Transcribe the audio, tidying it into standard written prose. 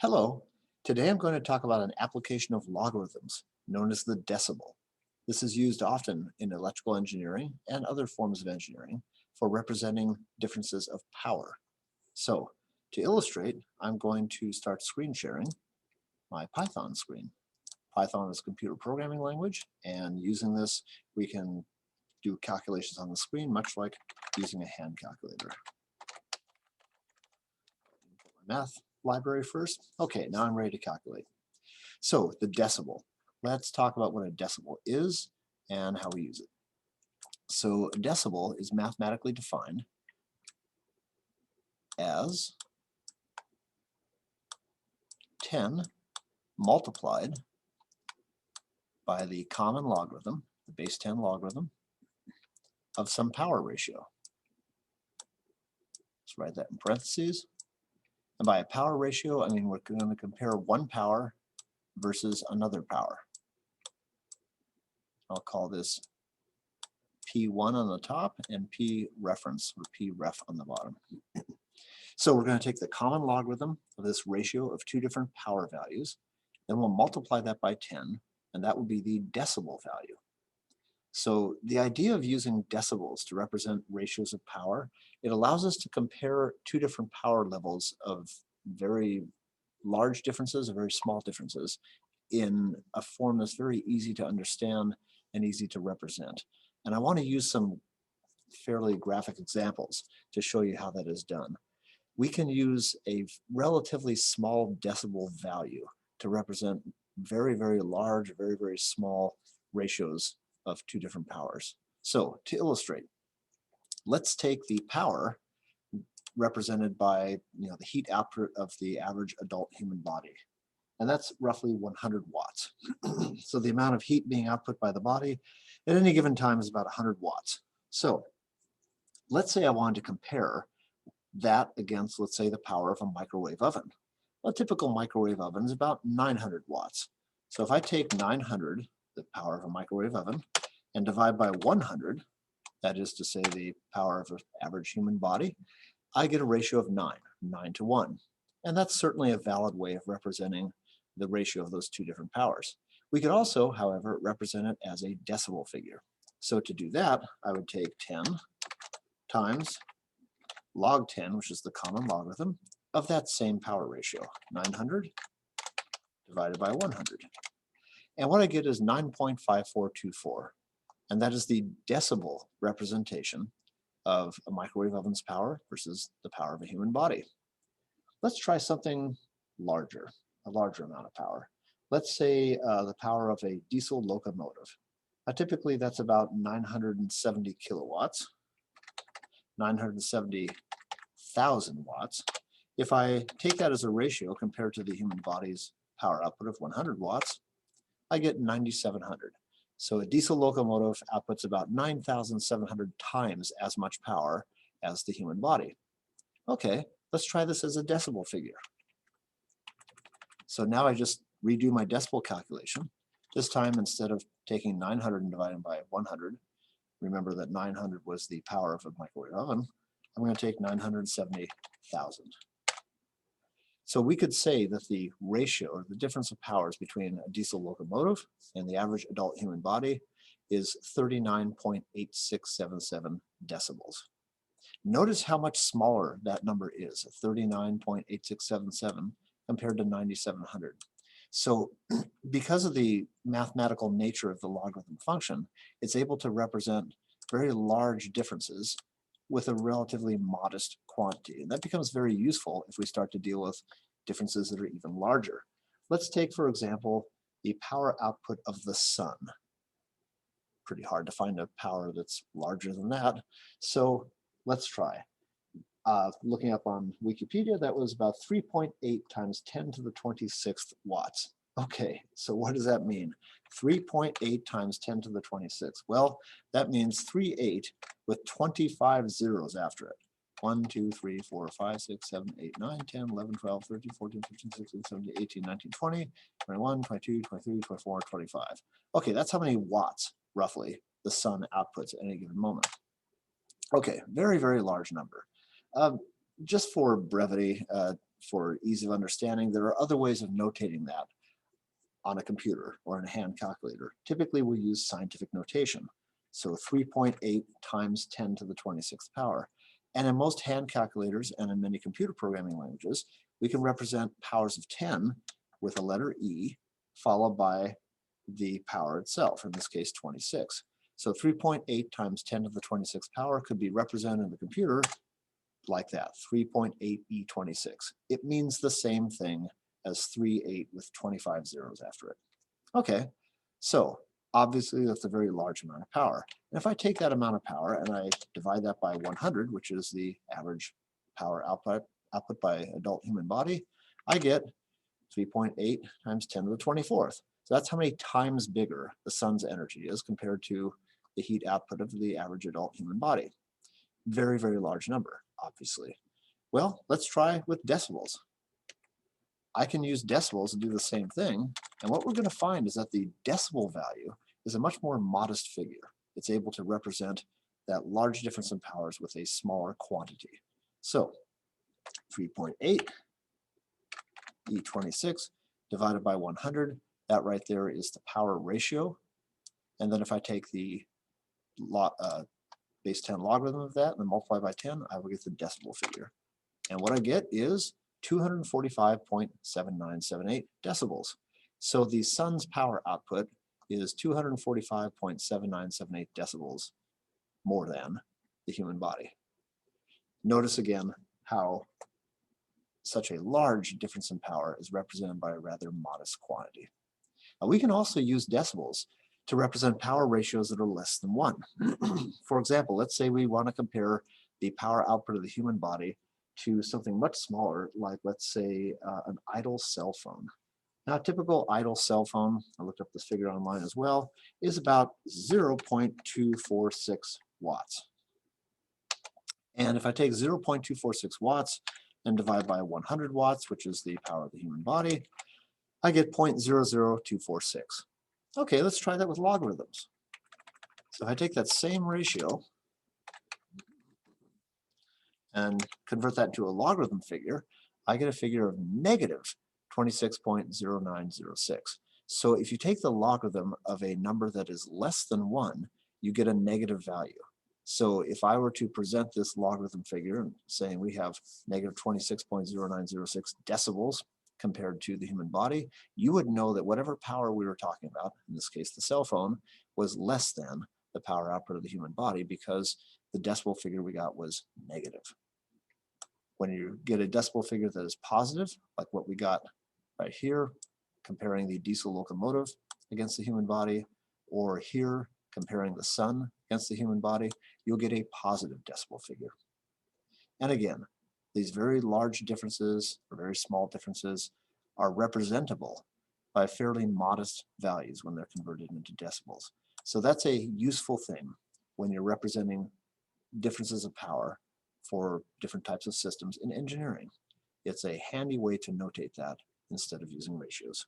Hello, today I'm going to talk about an application of logarithms known as the decibel. This is used often in electrical engineering and other forms of engineering for representing differences of power. So, to illustrate, I'm going to start screen sharing my Python screen. Python is a computer programming language, and using this, we can do calculations on the screen, much like using a hand calculator. Math library first. Okay, now I'm ready to calculate. So the decibel. Let's talk about what a decibel is and how we use it. So a decibel is mathematically defined as 10 multiplied by the common logarithm, the base 10 logarithm, of some power ratio. Let's write that in parentheses. And by a power ratio, I mean we're going to compare one power versus another power. I'll call this P1 on the top and P reference, or P ref on the bottom. So we're going to take the common logarithm of this ratio of two different power values, then we'll multiply that by 10, and that will be the decibel value. So the idea of using decibels to represent ratios of power, it allows us to compare two different power levels of very large differences or very small differences in a form that's very easy to understand and easy to represent. And I want to use some fairly graphic examples to show you how that is done. We can use a relatively small decibel value to represent very, very large, very, very small ratios of two different powers. So to illustrate, let's take the power represented by the heat output of the average adult human body. And that's roughly 100 watts. So the amount of heat being output by the body at any given time is about 100 watts. So let's say I wanted to compare that against, let's say, the power of a microwave oven. A typical microwave oven is about 900 watts. So if I take 900, the power of a microwave oven, and divide by 100, that is to say the power of an average human body, I get a ratio of 9 to 1. And that's certainly a valid way of representing the ratio of those two different powers. We could also, however, represent it as a decibel figure. So to do that, I would take 10 times log 10, which is the common logarithm, of that same power ratio, 900 divided by 100. And what I get is 9.5424. And that is the decibel representation of a microwave oven's power versus the power of a human body. Let's try something larger, a larger amount of power. Let's say the power of a diesel locomotive. Typically, that's about 970 kilowatts, 970,000 watts. If I take that as a ratio compared to the human body's power output of 100 watts, I get 9,700. So a diesel locomotive outputs about 9,700 times as much power as the human body. Okay, let's try this as a decibel figure. So now I just redo my decibel calculation. This time, instead of taking 900 and dividing by 100, remember that 900 was the power of a microwave oven, I'm going to take 970,000. So we could say that the ratio, or the difference of powers between a diesel locomotive and the average adult human body is 39.8677 decibels. Notice how much smaller that number is, 39.8677 compared to 9,700. So because of the mathematical nature of the logarithm function, it's able to represent very large differences with a relatively modest quantity. And that becomes very useful if we start to deal with differences that are even larger. Let's take, for example, the power output of the sun. Pretty hard to find a power that's larger than that. So let's try. Looking up on Wikipedia, that was about 3.8 times 10 to the 26th watts. Okay, so what does that mean? 3.8 times 10 to the 26th. Well, that means 38 with 25 zeros after it. 1, 2, 3, 4, 5, 6, 7, 8, 9, 10, 11, 12, 13, 14, 15, 16, 17, 18, 19, 20, 21, 22, 23, 24, 25. Okay, that's how many watts, roughly, the sun outputs at any given moment. Okay, very, very large number. Just for brevity, for ease of understanding, there are other ways of notating that on a computer or in a hand calculator. Typically, we use scientific notation. So 3.8 times 10 to the 26th power. And in most hand calculators and in many computer programming languages, we can represent powers of 10 with a letter E followed by the power itself, in this case 26. So 3.8 times 10 to the 26th power could be represented in the computer like that, 3.8e26. It means the same thing as 3.8 with 25 zeros after it. Okay, so obviously that's a very large amount of power. And if I take that amount of power and I divide that by 100, which is the average power output by adult human body, I get 3.8 times 10 to the 24th. So that's how many times bigger the sun's energy is compared to the heat output of the average adult human body. Very, very large number, obviously. Well, let's try with decibels. I can use decibels to do the same thing, and what we're going to find is that the decibel value is a much more modest figure. It's able to represent that large difference in powers with a smaller quantity. So 3.8 E26 divided by 100, that right there is the power ratio. And then if I take the base 10 logarithm of that and then multiply by 10, I will get the decibel figure. And what I get is 245.7978 decibels. So the sun's power output is 245.7978 decibels more than the human body. Notice again how such a large difference in power is represented by a rather modest quantity. Now, we can also use decibels to represent power ratios that are less than 1. For example, let's say we want to compare the power output of the human body to something much smaller, like let's say an idle cell phone. Now, a typical idle cell phone, I looked up this figure online as well, is about 0.246 watts. And if I take 0.246 watts and divide by 100 watts, which is the power of the human body, I get 0.00246. Okay, let's try that with logarithms. So if I take that same ratio and convert that into a logarithm figure, I get a figure of negative 26.0906. So if you take the logarithm of a number that is less than 1, you get a negative value. So if I were to present this logarithm figure and saying we have negative 26.0906 decibels compared to the human body, you would know that whatever power we were talking about, in this case the cell phone, was less than the power output of the human body because the decibel figure we got was negative. When you get a decibel figure that is positive, like what we got right here, comparing the diesel locomotive against the human body, or here comparing the sun against the human body, you'll get a positive decibel figure. And again, these very large differences or very small differences are representable by fairly modest values when they're converted into decibels. So that's a useful thing when you're representing differences of power for different types of systems in engineering. It's a handy way to notate that instead of using ratios.